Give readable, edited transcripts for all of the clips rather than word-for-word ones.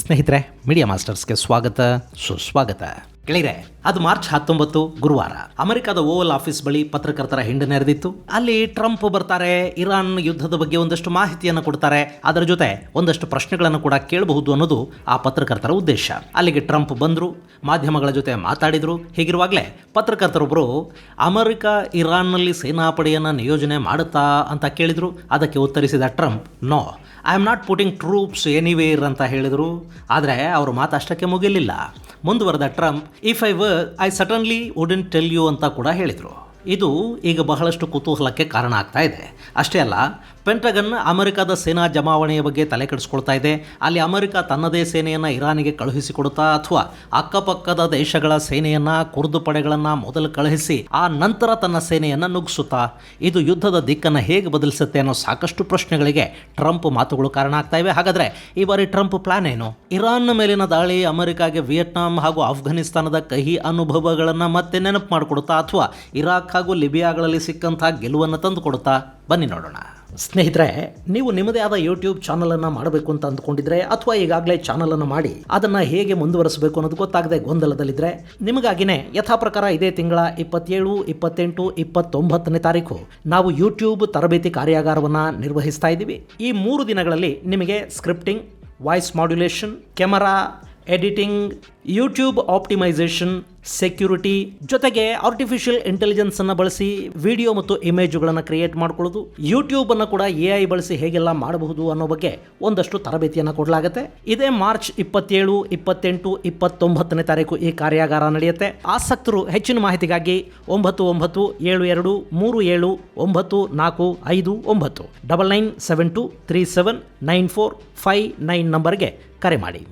ಸ್ನೇಹಿತರೆ, ಮೀಡಿಯಾ ಮಾಸ್ಟರ್ಸ್ಗೆ ಸ್ವಾಗತ, ಸುಸ್ವಾಗತ. ಗೆಳೆಯರೆ, ಅದು ಮಾರ್ಚ್ 19 ಗುರುವಾರ ಅಮೆರಿಕದ ಓವಲ್ ಆಫೀಸ್ ಬಳಿ ಪತ್ರಕರ್ತರ ಹಿಂಡು ನೆರೆದಿತ್ತು. ಅಲ್ಲಿ ಟ್ರಂಪ್ ಬರ್ತಾರೆ, ಇರಾನ್ ಯುದ್ಧದ ಬಗ್ಗೆ ಒಂದಷ್ಟು ಮಾಹಿತಿಯನ್ನು ಕೊಡ್ತಾರೆ, ಅದರ ಜೊತೆ ಒಂದಷ್ಟು ಪ್ರಶ್ನೆಗಳನ್ನು ಕೂಡ ಕೇಳಬಹುದು ಅನ್ನೋದು ಆ ಪತ್ರಕರ್ತರ ಉದ್ದೇಶ. ಅಲ್ಲಿಗೆ ಟ್ರಂಪ್ ಬಂದರು, ಮಾಧ್ಯಮಗಳ ಜೊತೆ ಮಾತಾಡಿದರು. ಹೀಗಿರುವಾಗಲೇ ಪತ್ರಕರ್ತರೊಬ್ಬರು ಅಮೆರಿಕ ಇರಾನ್ನಲ್ಲಿ ಸೇನಾಪಡೆಯನ್ನು ನಿಯೋಜನೆ ಮಾಡುತ್ತಾ ಅಂತ ಕೇಳಿದರು. ಅದಕ್ಕೆ ಉತ್ತರಿಸಿದ Trump, no, I am not putting troops anywhere ಅಂತ ಹೇಳಿದರು. ಆದರೆ ಅವರು ಮಾತು ಅಷ್ಟಕ್ಕೆ ಮುಗಿಲಿಲ್ಲ. ಮುಂದುವರೆದ Trump, if I were I suddenly wouldn't tell you ಅಂತ ಕೂಡ ಹೇಳಿದರು. ಇದು ಈಗ ಬಹಳಷ್ಟು ಕುತೂಹಲಕ್ಕೆ ಕಾರಣ ಆಗ್ತಾ ಇದೆ. ಅಷ್ಟೇ ಅಲ್ಲ, ಪೆಂಟಗನ್ ಅಮೆರಿಕದ ಸೇನಾ ಜಮಾವಣೆಯ ಬಗ್ಗೆ ತಲೆ ಕೆಡಿಸ್ಕೊಳ್ತಾ ಇದೆ. ಅಲ್ಲಿ ಅಮೆರಿಕ ತನ್ನದೇ ಸೇನೆಯನ್ನು ಇರಾನಿಗೆ ಕಳುಹಿಸಿಕೊಡುತ್ತಾ ಅಥವಾ ಅಕ್ಕಪಕ್ಕದ ದೇಶಗಳ ಸೇನೆಯನ್ನು, ಕುರ್ದು ಪಡೆಗಳನ್ನು ಮೊದಲು ಕಳುಹಿಸಿ ಆ ನಂತರ ತನ್ನ ಸೇನೆಯನ್ನು ನುಗ್ಗಿಸುತ್ತಾ ಇದು ಯುದ್ಧದ ದಿಕ್ಕನ್ನು ಹೇಗೆ ಬದಲಿಸುತ್ತೆ ಅನ್ನೋ ಸಾಕಷ್ಟು ಪ್ರಶ್ನೆಗಳಿಗೆ ಟ್ರಂಪ್ ಮಾತುಗಳು ಕಾರಣ ಆಗ್ತಾ ಇವೆ. ಹಾಗಾದರೆ ಈ ಬಾರಿ ಟ್ರಂಪ್ ಪ್ಲಾನ್ ಏನು? ಇರಾನ್ ಮೇಲಿನ ದಾಳಿ ಅಮೆರಿಕಾಗೆ ವಿಯೆಟ್ನಾಂ ಹಾಗೂ ಆಫ್ಘನಿಸ್ತಾನದ ಕಹಿ ಅನುಭವಗಳನ್ನು ಮತ್ತೆ ನೆನಪು ಮಾಡಿಕೊಡುತ್ತಾ ಅಥವಾ ಇರಾಕ್ ಹಾಗೂ ಲಿಬಿಯಾಗಳಲ್ಲಿ ಸಿಕ್ಕಂಥ ಗೆಲುವನ್ನು ತಂದು ಕೊಡುತ್ತಾ? ಬನ್ನಿ ನೋಡೋಣ. ಸ್ನೇಹಿತರೆ, ನೀವು ನಿಮ್ಮದೇ ಆದ ಯೂಟ್ಯೂಬ್ ಚಾನಲನ್ನು ಮಾಡಬೇಕು ಅಂತ ಅಂದ್ಕೊಂಡಿದ್ರೆ ಅಥವಾ ಈಗಾಗಲೇ ಚಾನಲನ್ನು ಮಾಡಿ ಅದನ್ನು ಹೇಗೆ ಮುಂದುವರಿಸಬೇಕು ಅನ್ನೋದು ಗೊತ್ತಾಗದೆ ಗೊಂದಲದಲ್ಲಿದ್ದರೆ ನಿಮಗಾಗಿನೇ ಯಥಾ ಪ್ರಕಾರ ಇದೇ ತಿಂಗಳ 27, 28, 29ನೇ ತಾರೀಕು ನಾವು ಯೂಟ್ಯೂಬ್ ತರಬೇತಿ ಕಾರ್ಯಾಗಾರವನ್ನು ನಿರ್ವಹಿಸ್ತಾ ಇದ್ದೀವಿ. ಈ 3 ದಿನಗಳಲ್ಲಿ ನಿಮಗೆ scripting, voice modulation, camera editing, YouTube optimisation, security ಜೊತೆಗೆ ಆರ್ಟಿಫಿಷಿಯಲ್ ಇಂಟೆಲಿಜೆನ್ಸನ್ನು ಬಳಸಿ ವಿಡಿಯೋ ಮತ್ತು ಇಮೇಜುಗಳನ್ನು ಕ್ರಿಯೇಟ್ ಮಾಡ್ಕೊಳ್ಳೋದು, ಯೂಟ್ಯೂಬನ್ನು ಕೂಡ AI ಬಳಸಿ ಹೇಗೆಲ್ಲ ಮಾಡಬಹುದು ಅನ್ನೋ ಬಗ್ಗೆ ಒಂದಷ್ಟು ತರಬೇತಿಯನ್ನು ಕೊಡಲಾಗುತ್ತೆ. ಇದೇ ಮಾರ್ಚ್ 27, 28, 29ನೇ ತಾರೀಕು ಈ ಕಾರ್ಯಾಗಾರ ನಡೆಯುತ್ತೆ. ಆಸಕ್ತರು ಹೆಚ್ಚಿನ ಮಾಹಿತಿಗಾಗಿ 9937379459 9972379459 ನಂಬರ್ಗೆ ಕರೆ ಮಾಡಿ.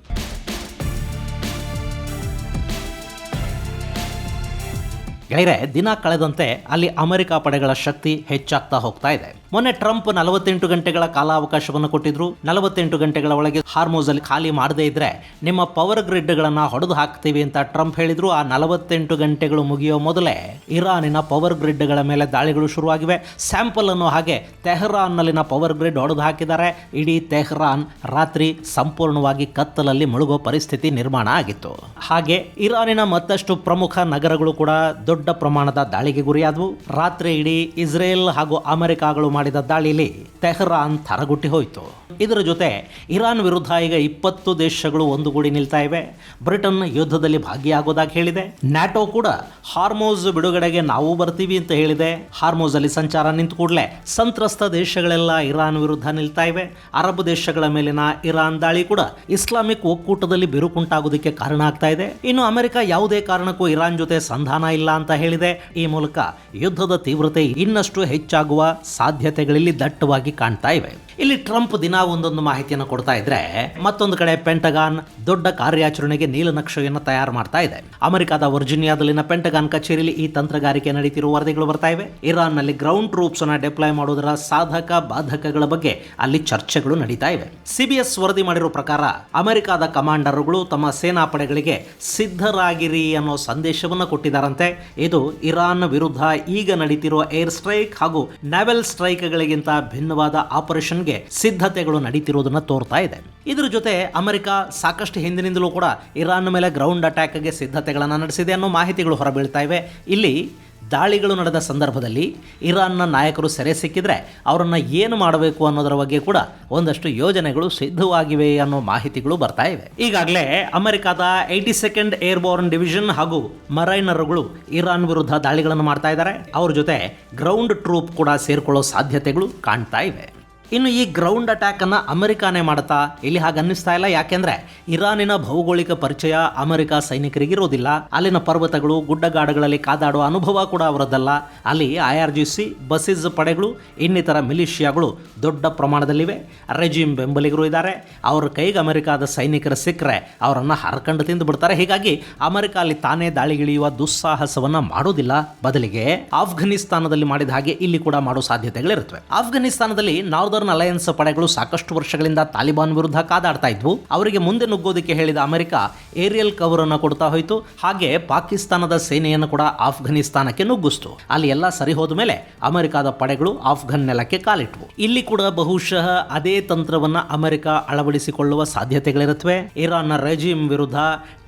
ಗೆಳೆಯರೆ, ದಿನ ಕಳೆದಂತೆ ಅಲ್ಲಿ ಅಮೆರಿಕ ಪಡೆಗಳ ಶಕ್ತಿ ಹೆಚ್ಚಾಗ್ತಾ ಹೋಗ್ತಾ ಇದೆ. ಮೊನ್ನೆ ಟ್ರಂಪ್ 48 ಗಂಟೆಗಳ ಕಾಲಾವಕಾಶವನ್ನು ಕೊಟ್ಟಿದ್ರು. 48 ಗಂಟೆಗಳ ಒಳಗೆ ಹಾರ್ಮೋಸ್ ಅಲ್ಲಿ ಖಾಲಿ ಮಾಡದೇ ಇದ್ರೆ ನಿಮ್ಮ ಪವರ್ ಗ್ರಿಡ್ಗಳನ್ನು ಹೊಡೆದು ಹಾಕ್ತೀವಿ ಅಂತ ಟ್ರಂಪ್ ಹೇಳಿದ್ರು. ಆ 48 ಗಂಟೆಗಳು ಮುಗಿಯೋ ಮೊದಲೇ ಇರಾನಿನ ಪವರ್ ಗ್ರಿಡ್ಗಳ ಮೇಲೆ ದಾಳಿಗಳು ಶುರುವಾಗಿವೆ. ಸ್ಯಾಂಪಲ್ ಅನ್ನೋ ಹಾಗೆ ತೆಹರಾನ್ನಲ್ಲಿನ ಪವರ್ ಗ್ರಿಡ್ ಹೊಡೆದು ಹಾಕಿದ್ದಾರೆ. ಇಡೀ ತೆಹರಾನ್ ರಾತ್ರಿ ಸಂಪೂರ್ಣವಾಗಿ ಕತ್ತಲಲ್ಲಿ ಮುಳುಗೋ ಪರಿಸ್ಥಿತಿ ನಿರ್ಮಾಣ ಆಗಿತ್ತು. ಹಾಗೆ ಇರಾನಿನ ಮತ್ತಷ್ಟು ಪ್ರಮುಖ ನಗರಗಳು ಕೂಡ ದೊಡ್ಡ ಪ್ರಮಾಣದ ದಾಳಿಗೆ ಗುರಿಯಾದವು. ರಾತ್ರಿ ಇಡೀ ಇಸ್ರೇಲ್ ಹಾಗೂ ಅಮೆರಿಕಾಗಳು ಮಾಡಿದ ದಾಳಿಯಲ್ಲಿ ತೆಹರಾನ್ ಥರಗುಟ್ಟಿ ಹೋಯಿತು. ಇದರ ಜೊತೆ ಇರಾನ್ ವಿರುದ್ಧ ಈಗ 20 ದೇಶಗಳು ಒಂದುಗೂಡಿ ನಿಲ್ತಾ ಇವೆ. ಬ್ರಿಟನ್ ಯುದ್ಧದಲ್ಲಿ ಭಾಗಿಯಾಗೋದಾಗಿ ಹೇಳಿದೆ. ನ್ಯಾಟೋ ಕೂಡ ಹಾರ್ಮೋಸ್ ಬಿಡುಗಡೆಗೆ ನಾವು ಬರ್ತೀವಿ ಅಂತ ಹೇಳಿದೆ. ಹಾರ್ಮೋಸ್ ಅಲ್ಲಿ ಸಂಚಾರ ನಿಂತು ಕೂಡಲೇ ಸಂತ್ರಸ್ತ ದೇಶಗಳೆಲ್ಲ ಇರಾನ್ ವಿರುದ್ಧ ನಿಲ್ತಾ ಇವೆ. ಅರಬ್ ದೇಶಗಳ ಮೇಲಿನ ಇರಾನ್ ದಾಳಿ ಕೂಡ ಇಸ್ಲಾಮಿಕ್ ಒಕ್ಕೂಟದಲ್ಲಿ ಬಿರುಕುಂಟಾಗೋದಕ್ಕೆ ಕಾರಣ ಆಗ್ತಾ ಇದೆ. ಇನ್ನು ಅಮೆರಿಕ ಯಾವುದೇ ಕಾರಣಕ್ಕೂ ಇರಾನ್ ಜೊತೆ ಸಂಧಾನ ಇಲ್ಲ ಅಂತ ಹೇಳಿದೆ. ಈ ಮೂಲಕ ಯುದ್ಧದ ತೀವ್ರತೆ ಇನ್ನಷ್ಟು ಹೆಚ್ಚಾಗುವ ಸಾಧ್ಯತೆಗಳಲ್ಲಿ ದಟ್ಟವಾಗಿ ಕಾಣ್ತಾ ಇವೆ. ಇಲ್ಲಿ ಟ್ರಂಪ್ ದಿನ ಒಂದೊಂದು ಮಾಹಿತಿಯನ್ನು ಕೊಡ್ತಾ ಇದ್ರೆ, ಮತ್ತೊಂದು ಕಡೆ ಪೆಂಟಗಾನ್ ದೊಡ್ಡ ಕಾರ್ಯಾಚರಣೆಗೆ ನೀಲನಕ್ಷೆಯನ್ನು ತಯಾರು ಮಾಡ್ತಾ ಇದೆ. ಅಮೆರಿಕದ ವರ್ಜಿನಿಯಾದಲ್ಲಿನ ಪೆಂಟಗಾನ್ ಕಚೇರಿಯಲ್ಲಿ ಈ ತಂತ್ರಗಾರಿಕೆ ನಡೀತಿರುವ ವರದಿಗಳು ಬರ್ತಾ ಇವೆ. ಇರಾನ್ನಲ್ಲಿ ಗ್ರೌಂಡ್ ಟ್ರೂಪ್ಸ್ ಅನ್ನು ಡಿಪ್ಲಾಯ್ ಮಾಡೋದರ ಸಾಧಕ ಬಾಧಕಗಳ ಬಗ್ಗೆ ಅಲ್ಲಿ ಚರ್ಚೆಗಳು ನಡೀತಾ ಇವೆ. CBS ವರದಿ ಮಾಡಿರೋ ಪ್ರಕಾರ ಅಮೆರಿಕದ ಕಮಾಂಡರ್ಗಳು ತಮ್ಮ ಸೇನಾ ಪಡೆಗಳಿಗೆ ಸಿದ್ಧರಾಗಿರಿ ಅನ್ನೋ ಸಂದೇಶವನ್ನು ಕೊಟ್ಟಿದ್ದಾರಂತೆ. ಇದು ಇರಾನ್ ವಿರುದ್ಧ ಈಗ ನಡೀತಿರುವ ಏರ್ ಸ್ಟ್ರೈಕ್ ಹಾಗೂ ನೇವಲ್ ಸ್ಟ್ರೈಕ್ಗಳಿಗಿಂತ ಭಿನ್ನವಾದ ಆಪರೇಷನ್ಗೆ ಸಿದ್ಧತೆಗಳು ನಡೀತಿರೋದನ್ನ ತೋರ್ತಾ ಇದೆ. ಇದರ ಜೊತೆ ಅಮೆರಿಕ ಸಾಕಷ್ಟು ಹಿಂದಿನಿಂದಲೂ ಕೂಡ ಇರಾನ್ ಮೇಲೆ ಗ್ರೌಂಡ್ ಅಟ್ಯಾಕ್ಗೆ ಸಿದ್ಧತೆಗಳನ್ನು ನಡೆಸಿದೆ ಅನ್ನೋ ಮಾಹಿತಿಗಳು ಹೊರಬೀಳ್ತಾ ಇವೆ. ಇಲ್ಲಿ ದಾಳಿಗಳು ನಡೆದ ಸಂದರ್ಭದಲ್ಲಿ ಇರಾನ್ನ ನಾಯಕರು ಸೆರೆ ಸಿಕ್ಕಿದ್ರೆ ಅವರನ್ನು ಏನು ಮಾಡಬೇಕು ಅನ್ನೋದರ ಬಗ್ಗೆ ಕೂಡ ಒಂದಷ್ಟು ಯೋಜನೆಗಳು ಸಿದ್ಧವಾಗಿವೆ ಅನ್ನೋ ಮಾಹಿತಿಗಳು ಬರ್ತಾ ಇವೆ. ಈಗಾಗಲೇ ಅಮೆರಿಕದ 82nd ಏರ್ಬೋರ್ನ್ ಡಿವಿಷನ್ ಹಾಗೂ ಮರೈನರ್ಗಳು ಇರಾನ್ ವಿರುದ್ಧ ದಾಳಿಗಳನ್ನು ಮಾಡ್ತಾ ಇದ್ದಾರೆ. ಅವ್ರ ಜೊತೆ ಗ್ರೌಂಡ್ ಟ್ರೂಪ್ ಕೂಡ ಸೇರ್ಕೊಳ್ಳೋ ಸಾಧ್ಯತೆಗಳು ಕಾಣ್ತಾ ಇವೆ. ಇನ್ನು ಈ ಗ್ರೌಂಡ್ ಅಟ್ಯಾಕ್ ಅನ್ನು ಅಮೆರಿಕಾನೇ ಮಾಡುತ್ತಾ? ಇಲ್ಲಿ ಹಾಗೆ ಅನ್ನಿಸ್ತಾ ಇಲ್ಲ. ಯಾಕೆಂದ್ರೆ ಇರಾನಿನ ಭೌಗೋಳಿಕ ಪರಿಚಯ ಅಮೆರಿಕ ಸೈನಿಕರಿಗಿರೋದಿಲ್ಲ. ಅಲ್ಲಿನ ಪರ್ವತಗಳು, ಗುಡ್ಡಗಾಡುಗಳಲ್ಲಿ ಕಾದಾಡುವ ಅನುಭವ ಕೂಡ ಅವರದ್ದಲ್ಲ. ಅಲ್ಲಿ IRGC, ಬಸಿಸ್ ಪಡೆಗಳು, ಇನ್ನಿತರ ಮಿಲಿಷಿಯಾಗಳು ದೊಡ್ಡ ಪ್ರಮಾಣದಲ್ಲಿವೆ. ರೆಜಿಮ್ ಬೆಂಬಲಿಗರು ಇದ್ದಾರೆ. ಅವರ ಕೈಗೆ ಅಮೆರಿಕದ ಸೈನಿಕರು ಸಿಕ್ಕರೆ ಅವರನ್ನು ಹರ್ಕೊಂಡು ತಿಂದು ಬಿಡ್ತಾರೆ. ಹೀಗಾಗಿ ಅಮೆರಿಕ ಅಲ್ಲಿ ತಾನೇ ದಾಳಿಗಿಳಿಯುವ ದುಸ್ಸಾಹಸವನ್ನ ಮಾಡೋದಿಲ್ಲ. ಬದಲಿಗೆ ಆಫ್ಘನಿಸ್ತಾನದಲ್ಲಿ ಮಾಡಿದ ಹಾಗೆ ಇಲ್ಲಿ ಕೂಡ ಮಾಡೋ ಸಾಧ್ಯತೆಗಳಿರುತ್ತವೆ. ಆಫ್ಘನಿಸ್ತಾನದಲ್ಲಿ ನಾರ್ದರ್ನ್ ನಾರ್ದರ್ನ್ ಅಲಯನ್ಸ್ ಪಡೆಗಳು ಸಾಕಷ್ಟು ವರ್ಷಗಳಿಂದ ತಾಲಿಬಾನ್ ವಿರುದ್ಧ ಕಾದಾಡ್ತಾ ಇದ್ವು. ಅವರಿಗೆ ಮುಂದೆ ನುಗ್ಗೋದಕ್ಕೆ ಹೇಳಿದ ಅಮೆರಿಕ ಏರಿಯಲ್ ಕವರ್ ಅನ್ನು ಕೊಡ್ತಾ ಹೋಯಿತು. ಹಾಗೆ ಪಾಕಿಸ್ತಾನದ ಸೇನೆಯನ್ನು ಕೂಡ ಆಫ್ಘನಿಸ್ತಾನಕ್ಕೆ ನುಗ್ಗಿಸ್ತು. ಅಲ್ಲಿ ಎಲ್ಲ ಸರಿ ಹೋದ ಮೇಲೆ ಅಮೆರಿಕದ ಪಡೆಗಳು ಆಫ್ಘನ್ ನೆಲಕ್ಕೆ ಕಾಲಿಟ್ವು. ಇಲ್ಲಿ ಕೂಡ ಬಹುಶಃ ಅದೇ ತಂತ್ರವನ್ನ ಅಮೆರಿಕ ಅಳವಡಿಸಿಕೊಳ್ಳುವ ಸಾಧ್ಯತೆಗಳಿರುತ್ತವೆ. ಇರಾನ್ನ ರೆಜಿಮ್ ವಿರುದ್ಧ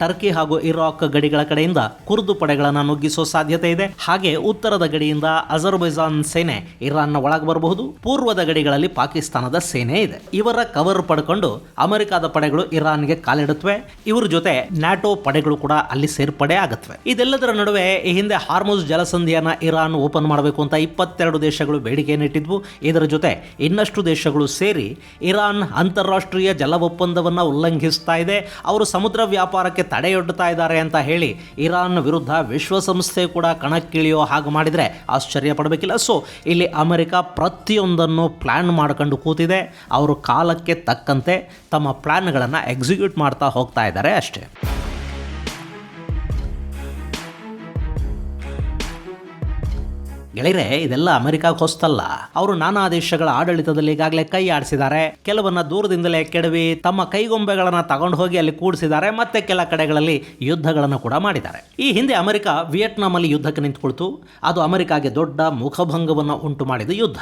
ಟರ್ಕಿ ಹಾಗೂ ಇರಾಕ್ ಗಡಿಗಳ ಕಡೆಯಿಂದ ಕುರ್ದು ಪಡೆಗಳನ್ನು ನುಗ್ಗಿಸುವ ಸಾಧ್ಯತೆ ಇದೆ. ಹಾಗೆ ಉತ್ತರದ ಗಡಿಯಿಂದ ಅಜರ್ಬೈಜಾನ್ ಸೇನೆ ಇರಾನ್ನ ಒಳಗೆ ಬರಬಹುದು. ಪೂರ್ವದ ಗಡಿಗಳಲ್ಲಿ ಪಾಕಿಸ್ತಾನದ ಸೇನೆ ಇದೆ. ಇವರ ಕವರ್ ಪಡ್ಕೊಂಡು ಅಮೆರಿಕದ ಪಡೆಗಳು ಇರಾನ್ಗೆ ಕಾಲಿಡುತ್ತವೆ. ಇವರ ಜೊತೆ ನ್ಯಾಟೋ ಪಡೆಗಳು ಕೂಡ ಅಲ್ಲಿ ಸೇರ್ಪಡೆ ಆಗುತ್ತವೆ. ಇದೆಲ್ಲದರ ನಡುವೆ ಈ ಹಿಂದೆ ಹಾರ್ಮುಜ್ ಜಲಸಂಧಿಯನ್ನ ಇರಾನ್ ಓಪನ್ ಮಾಡಬೇಕು ಅಂತ 22 ದೇಶಗಳು ಬೇಡಿಕೆಯನ್ನು ಇಟ್ಟಿದ್ವು. ಇದರ ಜೊತೆ ಇನ್ನಷ್ಟು ದೇಶಗಳು ಸೇರಿ ಇರಾನ್ ಅಂತಾರಾಷ್ಟ್ರೀಯ ಜಲ ಒಪ್ಪಂದವನ್ನು ಉಲ್ಲಂಘಿಸ್ತಾ ಇದೆ, ಅವರು ಸಮುದ್ರ ವ್ಯಾಪಾರಕ್ಕೆ ತಡೆಯೊಡ್ಡುತ್ತಾ ಇದ್ದಾರೆ ಅಂತ ಹೇಳಿ ಇರಾನ್ ವಿರುದ್ಧ ವಿಶ್ವಸಂಸ್ಥೆ ಕೂಡ ಕಣಕ್ಕಿಳಿಯೋ ಹಾಗೆ ಮಾಡಿದರೆ ಆಶ್ಚರ್ಯ ಪಡಬೇಕಿಲ್ಲ. ಸೊ ಇಲ್ಲಿ ಅಮೆರಿಕ ಪ್ರತಿಯೊಂದನ್ನು ಪ್ಲಾನ್ ಮಾಡ್ಕೊಂಡು ಕೂತಿದೆ. ಅವರು ಕಾಲಕ್ಕೆ ತಕ್ಕಂತೆ ತಮ್ಮ ಪ್ಲಾನ್ಗಳನ್ನು ಎಕ್ಸಿಕ್ಯೂಟ್ ಮಾಡ್ತಾ ಹೋಗ್ತಾ ಇದ್ದಾರೆ ಅಷ್ಟೇ. ಗೆಳೆಯರೆ, ಇದೆಲ್ಲ ಅಮೆರಿಕಾಗೆ ಹೊಸ್ತಲ್ಲ. ಅವರು ನಾನಾ ದೇಶಗಳ ಆಡಳಿತದಲ್ಲಿ ಈಗಾಗಲೇ ಕೈ ಆಡಿಸಿದ್ದಾರೆ. ಕೆಲವನ್ನ ದೂರದಿಂದಲೇ ಕೆಡವಿ ತಮ್ಮ ಕೈಗೊಂಬೆಗಳನ್ನು ತಗೊಂಡು ಹೋಗಿ ಅಲ್ಲಿ ಕೂಡಿಸಿದ್ದಾರೆ. ಮತ್ತೆ ಕೆಲ ಕಡೆಗಳಲ್ಲಿ ಯುದ್ಧಗಳನ್ನು ಕೂಡ ಮಾಡಿದ್ದಾರೆ. ಈ ಹಿಂದೆ ಅಮೆರಿಕ ವಿಯೆಟ್ನಾಂ ಅಲ್ಲಿ ಯುದ್ಧಕ್ಕೆ ನಿಂತುಕೊಳ್ತು. ಅದು ಅಮೆರಿಕಾಗೆ ದೊಡ್ಡ ಮುಖಭಂಗವನ್ನು ಉಂಟು ಮಾಡಿದ ಯುದ್ಧ.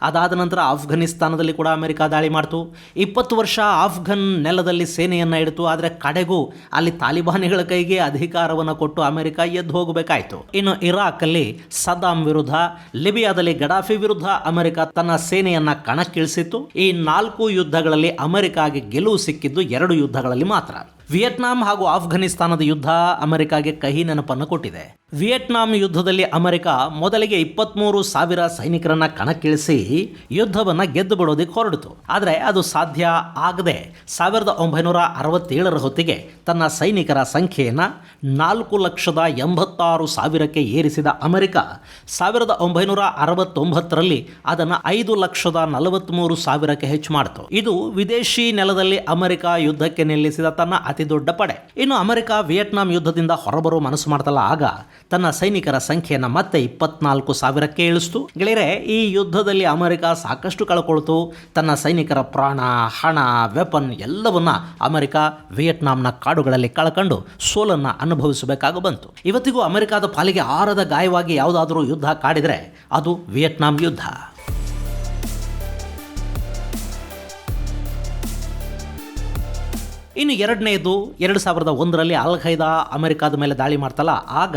ಅದಾದ ನಂತರ ಆಫ್ಘನಿಸ್ತಾನದಲ್ಲಿ ಕೂಡ ಅಮೆರಿಕ ದಾಳಿ ಮಾಡ್ತು. 20 ವರ್ಷ ಆಫ್ಘನ್ ನೆಲದಲ್ಲಿ ಸೇನೆಯನ್ನ ಇಡ್ತು. ಆದರೆ ಕಡೆಗೂ ಅಲ್ಲಿ ತಾಲಿಬಾನಿಗಳ ಕೈಗೆ ಅಧಿಕಾರವನ್ನು ಕೊಟ್ಟು ಅಮೆರಿಕ ಎದ್ದು ಹೋಗಬೇಕಾಯಿತು. ಇನ್ನು ಇರಾಕ್ ಅಲ್ಲಿ ಸದ್ದಾಂ ವಿರುದ್ಧ, ಲಿಬಿಯಾದಲ್ಲಿ ಗಡಾಫಿ ವಿರುದ್ಧ ಅಮೆರಿಕ ತನ್ನ ಸೇನೆಯನ್ನ ಕಣಕ್ಕಿಳಿಸಿತ್ತು. ಈ 4 ಯುದ್ಧಗಳಲ್ಲಿ ಅಮೆರಿಕಾಗೆ ಗೆಲುವು ಸಿಕ್ಕಿದ್ದು 2 ಯುದ್ಧಗಳಲ್ಲಿ ಮಾತ್ರ. ವಿಯೆಟ್ನಾಂ ಹಾಗೂ ಆಫ್ಘನಿಸ್ತಾನದ ಯುದ್ಧ ಅಮೆರಿಕಾಗೆ ಕಹಿ ನೆನಪನ್ನು ಕೊಟ್ಟಿದೆ. ವಿಯೆಟ್ನಾಂ ಯುದ್ಧದಲ್ಲಿ ಅಮೆರಿಕ ಮೊದಲಿಗೆ 23,000 ಸೈನಿಕರನ್ನ ಕಣಕ್ಕಿಳಿಸಿ ಯುದ್ಧವನ್ನು ಗೆದ್ದು ಬಿಡೋದಕ್ಕೆ ಹೊರಡಿತು. ಆದರೆ ಅದು ಸಾಧ್ಯ ಆಗದೆ 1967 ಹೊತ್ತಿಗೆ ತನ್ನ ಸೈನಿಕರ ಸಂಖ್ಯೆಯನ್ನು 4,86,000ಕ್ಕೆ ಏರಿಸಿದ ಅಮೆರಿಕ 1969ರಲ್ಲಿ ಅದನ್ನು 5,43,000ಕ್ಕೆ ಹೆಚ್ಚು ಮಾಡಿತು. ಇದು ವಿದೇಶಿ ನೆಲದಲ್ಲಿ ಅಮೆರಿಕ ಯುದ್ಧಕ್ಕೆ ನಿಲ್ಲಿಸಿದ ತನ್ನ ಅತಿ ದೊಡ್ಡ ಪಡೆ. ಇನ್ನು ಅಮೆರಿಕ ವಿಯೆಟ್ನಾಂ ಯುದ್ಧದಿಂದ ಹೊರಬರೋ ಮನಸ್ಸು ಮಾಡ್ತಲ್ಲ, ಆಗ ತನ್ನ ಸೈನಿಕರ ಸಂಖ್ಯೆಯನ್ನು ಮತ್ತೆ 24,000ಕ್ಕೆ ಇಳಿಸ್ತು. ಗೆಳೆಯರೆ, ಈ ಯುದ್ಧದಲ್ಲಿ ಅಮೆರಿಕ ಸಾಕಷ್ಟು ಕಳ್ಕೊಳ್ತು. ತನ್ನ ಸೈನಿಕರ ಪ್ರಾಣ, ಹಣ, ವೆಪನ್ ಎಲ್ಲವನ್ನ ಅಮೆರಿಕ ವಿಯೆಟ್ನಾಂನ ಕಾಡುಗಳಲ್ಲಿ ಕಳ್ಕೊಂಡು ಸೋಲನ್ನು ಅನುಭವಿಸಬೇಕಾಗಿ ಬಂತು. ಇವತ್ತಿಗೂ ಅಮೆರಿಕದ ಪಾಲಿಗೆ ಆರದ ಗಾಯವಾಗಿ ಯಾವುದಾದರೂ ಯುದ್ಧ ಕಾಡಿದರೆ ಅದು ವಿಯೆಟ್ನಾಂ ಯುದ್ಧ. ಇನ್ನು ಎರಡನೇದು 2001ರಲ್ಲಿ ಅಲ್ ಖೈದಾ ಅಮೆರಿಕಾದ ಮೇಲೆ ದಾಳಿ ಮಾಡ್ತಲ್ಲ, ಆಗ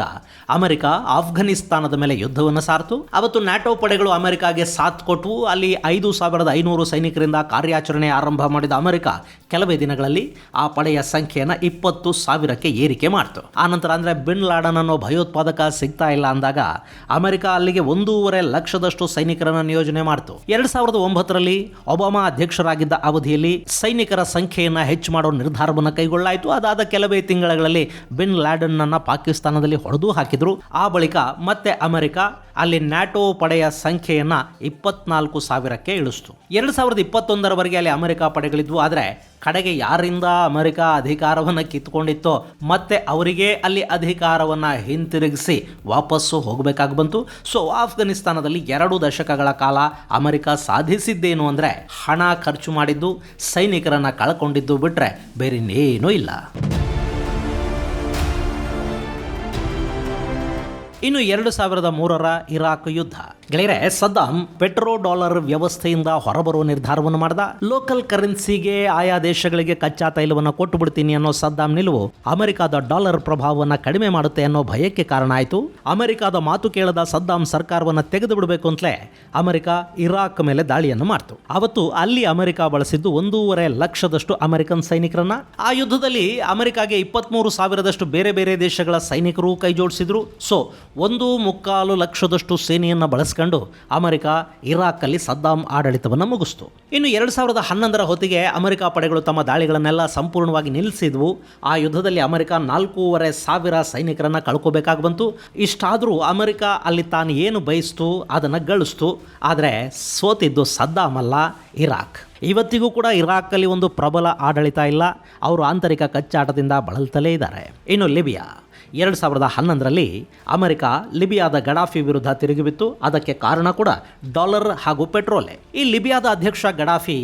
ಅಮೆರಿಕ ಆಫ್ಘನಿಸ್ತಾನದ ಮೇಲೆ ಯುದ್ಧವನ್ನು ಸಾರ್ತು. ಅವತ್ತು ನ್ಯಾಟೋ ಪಡೆಗಳು ಅಮೆರಿಕಾಗೆ ಸಾಥ್ ಕೊಟ್ಟು ಅಲ್ಲಿ 5,500 ಸೈನಿಕರಿಂದ ಕಾರ್ಯಾಚರಣೆ ಆರಂಭ ಮಾಡಿದ ಅಮೆರಿಕ ಕೆಲವೇ ದಿನಗಳಲ್ಲಿ ಆ ಪಡೆಯ ಸಂಖ್ಯೆಯನ್ನು 20,000ಕ್ಕೆ ಏರಿಕೆ ಮಾಡ್ತು. ಆನಂತರ ಅಂದರೆ ಬಿನ್ ಲಾಡನ್ ಅನ್ನೋ ಭಯೋತ್ಪಾದಕ ಸಿಗ್ತಾ ಇಲ್ಲ ಅಂದಾಗ ಅಮೆರಿಕ ಅಲ್ಲಿಗೆ 1.5 ಲಕ್ಷದಷ್ಟು ಸೈನಿಕರನ್ನು ನಿಯೋಜನೆ ಮಾಡ್ತು. 2009ರಲ್ಲಿ ಒಬಾಮಾ ಅಧ್ಯಕ್ಷರಾಗಿದ್ದ ಅವಧಿಯಲ್ಲಿ ಸೈನಿಕರ ಸಂಖ್ಯೆಯನ್ನು ಹೆಚ್ಚು ಮಾಡೋ ನಿರ್ಧಾರವನ್ನು ಕೈಗೊಳ್ಳಾಯಿತು. ಅದಾದ ಕೆಲವೇ ತಿಂಗಳಲ್ಲಿ ಬಿನ್ ಲಾಡನ್ ಅನ್ನ ಪಾಕಿಸ್ತಾನದಲ್ಲಿ ಹೊಡೆದು ಹಾಕಿದ್ರು. ಆ ಬಳಿಕ ಮತ್ತೆ ಅಮೆರಿಕ ಅಲ್ಲಿ ನ್ಯಾಟೋ ಪಡೆಯ ಸಂಖ್ಯೆಯನ್ನ 24,000ಕ್ಕೆ ಇಳಿಸ್ತು. 2021ರವರೆಗೆ ಅಲ್ಲಿ ಅಮೆರಿಕ ಪಡೆಗಳಿದ್ವು. ಆದರೆ ಕಡೆಗೆ ಯಾರಿಂದ ಅಮೆರಿಕ ಅಧಿಕಾರವನ್ನು ಕಿತ್ಕೊಂಡಿತ್ತೋ ಮತ್ತೆ ಅವರಿಗೆ ಅಲ್ಲಿ ಅಧಿಕಾರವನ್ನು ಹಿಂತಿರುಗಿಸಿ ವಾಪಸ್ಸು ಹೋಗಬೇಕಾಗಿ ಬಂತು. ಸೊ ಆಫ್ಘನಿಸ್ತಾನದಲ್ಲಿ 2 ದಶಕಗಳ ಕಾಲ ಅಮೆರಿಕ ಸಾಧಿಸಿದ್ದೇನು ಅಂದರೆ ಹಣ ಖರ್ಚು ಮಾಡಿದ್ದು, ಸೈನಿಕರನ್ನು ಕಳ್ಕೊಂಡಿದ್ದು ಬಿಟ್ಟರೆ ಬೇರೆನ್ನೇನೂ ಇಲ್ಲ. ಇನ್ನು 2003ರ ಇರಾಕ್ ಯುದ್ಧ. ಗೆಳೆಯರೆ, ಸದ್ದಾಂ ಪೆಟ್ರೋ ಡಾಲರ್ ವ್ಯವಸ್ಥೆಯಿಂದ ಹೊರಬರುವ ನಿರ್ಧಾರವನ್ನು ಮಾಡಿದ. ಲೋಕಲ್ ಕರೆನ್ಸಿಗೆ ಆಯಾ ದೇಶಗಳಿಗೆ ಕಚ್ಚಾ ತೈಲವನ್ನು ಕೊಟ್ಟು ಬಿಡ್ತೀನಿ ಅನ್ನೋ ಸದ್ದಾಂ ನಿಲುವು ಅಮೆರಿಕದ ಡಾಲರ್ ಪ್ರಭಾವವನ್ನು ಕಡಿಮೆ ಮಾಡುತ್ತೆ ಅನ್ನೋ ಭಯಕ್ಕೆ ಕಾರಣ ಆಯಿತು. ಅಮೆರಿಕದ ಮಾತು ಕೇಳದ ಸದ್ದಾಂ ಸರ್ಕಾರವನ್ನು ತೆಗೆದು ಬಿಡಬೇಕು ಅಂತಲೇ ಅಮೆರಿಕ ಇರಾಕ್ ಮೇಲೆ ದಾಳಿಯನ್ನು ಮಾಡ್ತು. ಅವತ್ತು ಅಲ್ಲಿ ಅಮೆರಿಕ ಬಳಸಿದ್ದು 1.5 ಲಕ್ಷದಷ್ಟು ಅಮೆರಿಕನ್ ಸೈನಿಕರನ್ನ. ಆ ಯುದ್ಧದಲ್ಲಿ ಅಮೆರಿಕಾಗೆ 23,000ದಷ್ಟು ಬೇರೆ ಬೇರೆ ದೇಶಗಳ ಸೈನಿಕರು ಕೈ ಜೋಡಿಸಿದ್ರು. ಸೊ 1.25 ಲಕ್ಷದಷ್ಟು ಸೇನೆಯನ್ನು ಬಳಸಿಕೊಂಡು ಅಮೆರಿಕ ಇರಾಕಲ್ಲಿ ಸದ್ದಾಂ ಆಡಳಿತವನ್ನು ಮುಗಿಸ್ತು. ಇನ್ನು 2011ರ ಹೊತ್ತಿಗೆ ಅಮೆರಿಕ ಪಡೆಗಳು ತಮ್ಮ ದಾಳಿಗಳನ್ನೆಲ್ಲ ಸಂಪೂರ್ಣವಾಗಿ ನಿಲ್ಲಿಸಿದ್ವು. ಆ ಯುದ್ಧದಲ್ಲಿ ಅಮೆರಿಕ 4,500 ಸೈನಿಕರನ್ನು ಕಳ್ಕೋಬೇಕಾಗಿ ಬಂತು. ಇಷ್ಟಾದರೂ ಅಮೆರಿಕ ಅಲ್ಲಿ ತಾನು ಏನು ಬಯಸ್ತು ಅದನ್ನು ಗಳಿಸ್ತು. ಆದರೆ ಸೋತಿದ್ದು ಸದ್ದಾಂ ಅಲ್ಲ, ಇರಾಕ್. ಇವತ್ತಿಗೂ ಕೂಡ ಇರಾಕಲ್ಲಿ ಒಂದು ಪ್ರಬಲ ಆಡಳಿತ ಇಲ್ಲ. ಅವರು ಆಂತರಿಕ ಕಚ್ಚಾಟದಿಂದ ಬಳಲ್ತಲೇ ಇದ್ದಾರೆ. ಇನ್ನು ಲಿಬಿಯಾ. 2011ರಲ್ಲಿ ಅಮೆರಿಕ ಲಿಬಿಯಾದ ಗಡಾಫಿ ವಿರುದ್ಧ ತಿರುಗಿಬಿತ್ತು. ಅದಕ್ಕೆ ಕಾರಣ ಕೂಡ ಡಾಲರ್ ಹಾಗೂ ಪೆಟ್ರೋಲೆ. ಈ ಲಿಬಿಯಾದ ಅಧ್ಯಕ್ಷ ಗಡಾಫಿ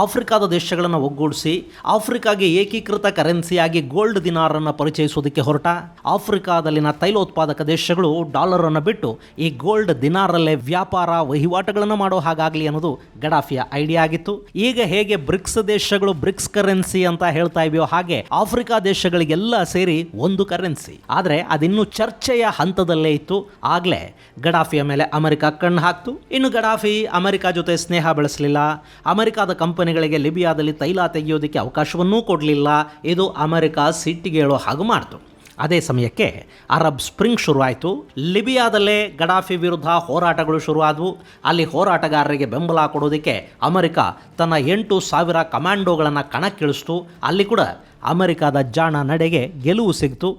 ಆಫ್ರಿಕಾದ ದೇಶಗಳನ್ನು ಒಗ್ಗೂಡಿಸಿ ಆಫ್ರಿಕಾಗೆ ಏಕೀಕೃತ ಕರೆನ್ಸಿಯಾಗಿ ಗೋಲ್ಡ್ ದಿನಾರ್ ಅನ್ನು ಪರಿಚಯಿಸುವುದಕ್ಕೆ ಹೊರಟ. ಆಫ್ರಿಕಾದಲ್ಲಿನ ತೈಲೋತ್ಪಾದಕ ದೇಶಗಳು ಡಾಲರ್ ಅನ್ನು ಬಿಟ್ಟು ಈ ಗೋಲ್ಡ್ ದಿನಾರಲ್ಲೇ ವ್ಯಾಪಾರ ವಹಿವಾಟುಗಳನ್ನು ಮಾಡೋ ಹಾಗಾಗಲಿ ಅನ್ನೋದು ಗಡಾಫಿಯ ಐಡಿಯಾ ಆಗಿತ್ತು. ಈಗ ಹೇಗೆ ಬ್ರಿಕ್ಸ್ ದೇಶಗಳು ಬ್ರಿಕ್ಸ್ ಕರೆನ್ಸಿ ಅಂತ ಹೇಳ್ತಾ ಇವೆಯೋ ಹಾಗೆ ಆಫ್ರಿಕಾ ದೇಶಗಳಿಗೆಲ್ಲ ಸೇರಿ ಒಂದು ಕರೆನ್ಸಿ. ಆದರೆ ಅದಿನ್ನೂ ಚರ್ಚೆಯ ಹಂತದಲ್ಲೇ ಇತ್ತು. ಆಗ್ಲೇ ಗಡಾಫಿಯ ಮೇಲೆ ಅಮೆರಿಕ ಕಣ್ಣು ಹಾಕ್ತು. ಇನ್ನು ಗಡಾಫಿ ಅಮೆರಿಕ ಜೊತೆ ಸ್ನೇಹ ಬೆಳೆಸಲಿಲ್ಲ. ಅಮೆರಿಕದ ಕಂಪನಿಗಳಿಗೆ ಲಿಬಿಯಾದಲ್ಲಿ ತೈಲ ತೆಗೆಯೋದಕ್ಕೆ ಅವಕಾಶವನ್ನೂ ಕೊಡಲಿಲ್ಲ. ಇದು ಅಮೆರಿಕ ಸಿಟ್ಟಿಗೇಳೋ ಹಾಗೆ ಮಾಡ್ತು. ಅದೇ ಸಮಯಕ್ಕೆ ಅರಬ್ ಸ್ಪ್ರಿಂಗ್ ಶುರುವಾಯಿತು. ಲಿಬಿಯಾದಲ್ಲೇ ಗಡಾಫಿ ವಿರುದ್ಧ ಹೋರಾಟಗಳು ಶುರುವಾದವು. ಅಲ್ಲಿ ಹೋರಾಟಗಾರರಿಗೆ ಬೆಂಬಲ ಕೊಡೋದಕ್ಕೆ ಅಮೆರಿಕ ತನ್ನ 8,000 ಕಮಾಂಡೋಗಳನ್ನು ಕಣಕ್ಕಿಳಿಸ್ತು. ಅಲ್ಲಿ ಕೂಡ ಅಮೆರಿಕದ ಜಾಣ ನಡೆಗೆ ಗೆಲುವು ಸಿಗ್ತು.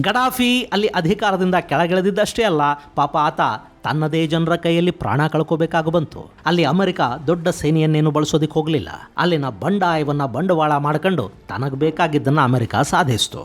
ಗಡಾಫಿ ಅಲ್ಲಿ ಅಧಿಕಾರದಿಂದ ಕೆಳಗಿಳಿದಿದ್ದಷ್ಟೇ ಅಲ್ಲ, ಪಾಪ ಆತ ತನ್ನದೇ ಜನರ ಕೈಯಲ್ಲಿ ಪ್ರಾಣ ಕಳ್ಕೋಬೇಕಾಗಿ ಬಂತು. ಅಲ್ಲಿ ಅಮೆರಿಕ ದೊಡ್ಡ ಸೇನೆಯನ್ನೇನು ಬಳಸೋದಕ್ಕೆ ಹೋಗಲಿಲ್ಲ. ಅಲ್ಲಿನ ಬಂಡಾಯವನ್ನು ಬಂಡವಾಳ ಮಾಡ್ಕೊಂಡು ತನಗೆ ಬೇಕಾಗಿದ್ದನ್ನು ಅಮೆರಿಕ ಸಾಧಿಸಿತು.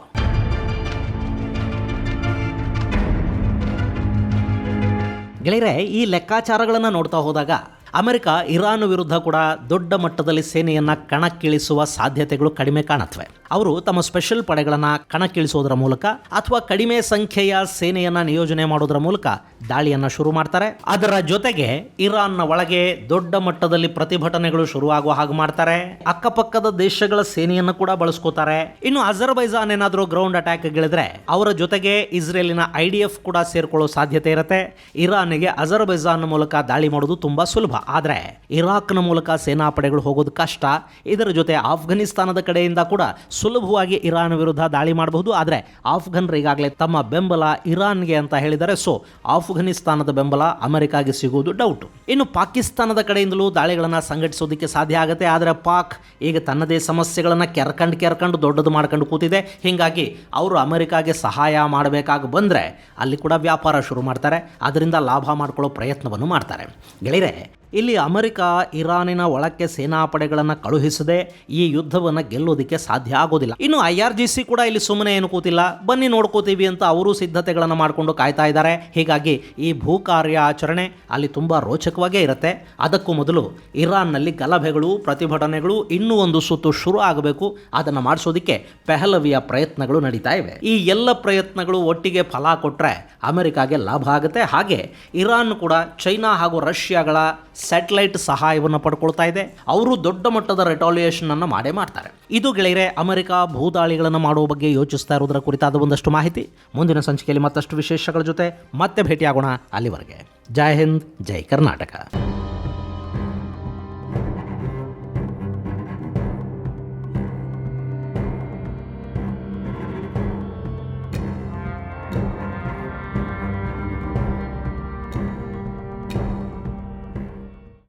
ಗೆಳೆಯರೆ, ಈ ಲೆಕ್ಕಾಚಾರಗಳನ್ನು ನೋಡ್ತಾ ಹೋದಾಗ ಅಮೆರಿಕ ಇರಾನ್ ವಿರುದ್ಧ ಕೂಡ ದೊಡ್ಡ ಮಟ್ಟದಲ್ಲಿ ಸೇನೆಯನ್ನು ಕಣಕ್ಕಿಳಿಸುವ ಸಾಧ್ಯತೆಗಳು ಕಡಿಮೆ ಕಾಣುತ್ತವೆ. ಅವರು ತಮ್ಮ ಸ್ಪೆಷಲ್ ಪಡೆಗಳನ್ನು ಕಣಕ್ಕಿಳಿಸೋದರ ಮೂಲಕ ಅಥವಾ ಕಡಿಮೆ ಸಂಖ್ಯೆಯ ಸೇನೆಯನ್ನು ನಿಯೋಜನೆ ಮಾಡೋದರ ಮೂಲಕ ದಾಳಿಯನ್ನು ಶುರು ಮಾಡ್ತಾರೆ. ಅದರ ಜೊತೆಗೆ ಇರಾನ್ನ ಒಳಗೆ ದೊಡ್ಡ ಮಟ್ಟದಲ್ಲಿ ಪ್ರತಿಭಟನೆಗಳು ಶುರುವಾಗುವ ಹಾಗೆ ಮಾಡ್ತಾರೆ. ಅಕ್ಕಪಕ್ಕದ ದೇಶಗಳ ಸೇನೆಯನ್ನು ಕೂಡ ಬಳಸ್ಕೋತಾರೆ. ಇನ್ನು ಅಜರ್ಬೈಜಾನ್ ಏನಾದರೂ ಗ್ರೌಂಡ್ ಅಟ್ಯಾಕ್ ಗಿಳಿದ್ರೆ ಅವರ ಜೊತೆಗೆ ಇಸ್ರೇಲಿನ IDF ಕೂಡ ಸೇರ್ಕೊಳ್ಳೋ ಸಾಧ್ಯತೆ ಇರುತ್ತೆ. ಇರಾನ್ಗೆ ಅಜರ್ಬೈಜಾನ್ ಮೂಲಕ ದಾಳಿ ಮಾಡೋದು ತುಂಬಾ ಸುಲಭ. ಆದರೆ ಇರಾಕ್ನ ಮೂಲಕ ಸೇನಾಪಡೆಗಳು ಹೋಗೋದು ಕಷ್ಟ. ಇದರ ಜೊತೆ ಆಫ್ಘನಿಸ್ತಾನದ ಕಡೆಯಿಂದ ಕೂಡ ಸುಲಭವಾಗಿ ಇರಾನ್ ವಿರುದ್ಧ ದಾಳಿ ಮಾಡಬಹುದು. ಆದರೆ ಆಫ್ಘನ್ರು ಈಗಾಗಲೇ ತಮ್ಮ ಬೆಂಬಲ ಇರಾನ್ಗೆ ಅಂತ ಹೇಳಿದ್ದಾರೆ. ಸೊ ಆಫ್ಘನಿಸ್ತಾನದ ಬೆಂಬಲ ಅಮೆರಿಕಾಗೆ ಸಿಗುವುದು ಡೌಟು. ಇನ್ನು ಪಾಕಿಸ್ತಾನದ ಕಡೆಯಿಂದಲೂ ದಾಳಿಗಳನ್ನು ಸಂಘಟಿಸೋದಕ್ಕೆ ಸಾಧ್ಯ ಆಗುತ್ತೆ. ಆದರೆ ಪಾಕ್ ಈಗ ತನ್ನದೇ ಸಮಸ್ಯೆಗಳನ್ನು ಕೆರ್ಕೊಂಡು ದೊಡ್ಡದು ಮಾಡ್ಕೊಂಡು ಕೂತಿದೆ. ಹೀಗಾಗಿ ಅವರು ಅಮೆರಿಕಾಗೆ ಸಹಾಯ ಮಾಡಬೇಕಾಗಿ ಬಂದರೆ ಅಲ್ಲಿ ಕೂಡ ವ್ಯಾಪಾರ ಶುರು ಮಾಡ್ತಾರೆ. ಅದರಿಂದ ಲಾಭ ಮಾಡ್ಕೊಳ್ಳೋ ಪ್ರಯತ್ನವನ್ನು ಮಾಡ್ತಾರೆ. ಗೆಳೆಯರೆ, ಇಲ್ಲಿ ಅಮೆರಿಕ ಇರಾನಿನ ಒಳಕ್ಕೆ ಸೇನಾಪಡೆಗಳನ್ನು ಕಳುಹಿಸದೆ ಈ ಯುದ್ಧವನ್ನು ಗೆಲ್ಲೋದಕ್ಕೆ ಸಾಧ್ಯ ಆಗೋದಿಲ್ಲ. ಇನ್ನು IRGC ಕೂಡ ಇಲ್ಲಿ ಸುಮ್ಮನೆ ಏನು ಕೂತಿಲ್ಲ, ಬನ್ನಿ ನೋಡ್ಕೋತೀವಿ ಅಂತ ಅವರು ಸಿದ್ಧತೆಗಳನ್ನು ಮಾಡಿಕೊಂಡು ಕಾಯ್ತಾ ಇದ್ದಾರೆ. ಹೀಗಾಗಿ ಈ ಭೂಕಾರ್ಯಾಚರಣೆ ಅಲ್ಲಿ ತುಂಬ ರೋಚಕವಾಗೇ ಇರುತ್ತೆ. ಅದಕ್ಕೂ ಮೊದಲು ಇರಾನ್ನಲ್ಲಿ ಗಲಭೆಗಳು, ಪ್ರತಿಭಟನೆಗಳು ಇನ್ನೂ ಒಂದು ಸುತ್ತು ಶುರು ಆಗಬೇಕು. ಅದನ್ನು ಮಾಡಿಸೋದಕ್ಕೆ ಪೆಹಲವಿಯ ಪ್ರಯತ್ನಗಳು ನಡೀತಾ ಇವೆ. ಈ ಎಲ್ಲ ಪ್ರಯತ್ನಗಳು ಒಟ್ಟಿಗೆ ಫಲ ಕೊಟ್ಟರೆ ಅಮೆರಿಕಾಗೆ ಲಾಭ ಆಗುತ್ತೆ. ಹಾಗೆ ಇರಾನ್ ಕೂಡ ಚೈನಾ ಹಾಗೂ ರಷ್ಯಾಗಳ ಸ್ಯಾಟಲೈಟ್ ಸಹಾಯವನ್ನು ಪಡ್ಕೊಳ್ತಾ ಇದೆ. ಅವರು ದೊಡ್ಡ ಮಟ್ಟದ ರೆಟಾಲಿಯೇಷನ್ ಅನ್ನು ಮಾಡ್ತಾರೆ. ಇದು ಗೆಳೆಯರೆ ಅಮೆರಿಕ ಭೂದಾಳಿಗಳನ್ನು ಮಾಡುವ ಬಗ್ಗೆ ಯೋಚಿಸ್ತಾ ಇರೋದರ ಕುರಿತಾದ ಒಂದಷ್ಟು ಮಾಹಿತಿ. ಮುಂದಿನ ಸಂಚಿಕೆಯಲ್ಲಿ ಮತ್ತಷ್ಟು ವಿಶೇಷಗಳ ಜೊತೆ ಮತ್ತೆ ಭೇಟಿಯಾಗೋಣ. ಅಲ್ಲಿವರೆಗೆ ಜೈ ಹಿಂದ್, ಜೈ ಕರ್ನಾಟಕ.